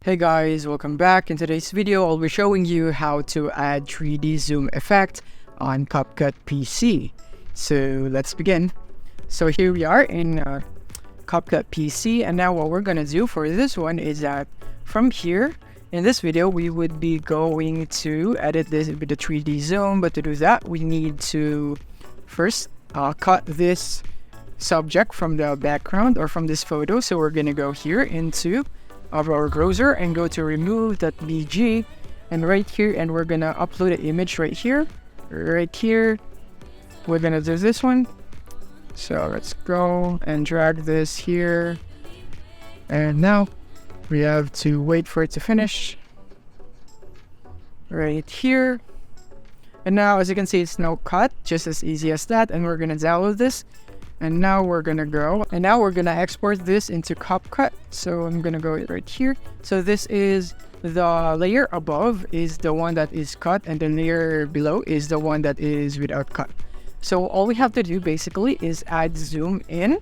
Hey guys, welcome back. In today's video, I'll be showing you how to add 3D zoom effect on CapCut PC. So let's begin. So here we are in CapCut PC, and now what we're gonna do for this one is that from here, in this video, we would be going to edit this with the 3D zoom, but to do that, we need to first cut this subject from the background or from this photo. So we're gonna go here into our browser and go to remove.bg, and right here, and we're gonna upload an image right here. We're gonna do this one. So let's go and drag this here, and now we have to wait for it to finish right here. And now, as you can see, it's now cut, just as easy as that. And we're gonna download this, and now we're gonna go, and now we're gonna export this into CapCut. So I'm gonna go right here. So this is the layer above is the one that is cut, and the layer below is the one that is without cut. So all we have to do basically is add zoom in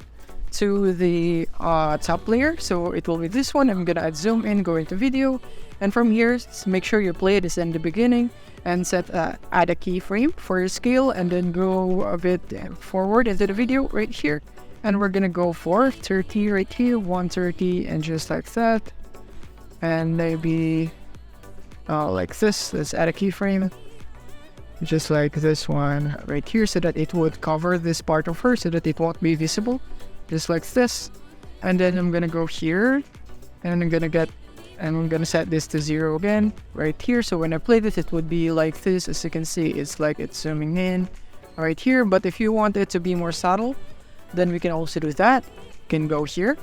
to the top layer. So it will be this one. I'm gonna add zoom in, go into video, and from here, make sure your play is in the beginning and set add a keyframe for your scale, and then go a bit forward into the video right here, and we're gonna go for 30 right here, 130, and just like that, and maybe like this. Let's add a keyframe just like this one right here, so that it would cover this part of her, so that it won't be visible, just like this. And then I'm gonna go here, and I'm gonna set this to 0 again right here. So when I play this, it would be like this. As you can see, it's like it's zooming in right here. But if you want it to be more subtle, then we can also do that. We can go here,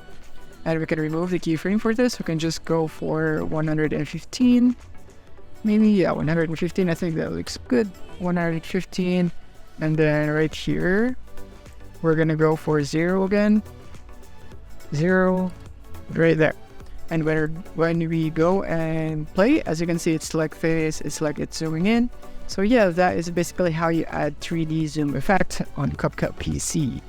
and we can remove the keyframe for this. We can just go for 115, maybe, yeah, 115. I think that looks good. 115, and then right here, we're gonna go for 0 again. 0 right there. And when we go and play, as you can see, it's like this. It's like it's zooming in. So yeah, that is basically how you add 3D zoom effect on CapCut PC.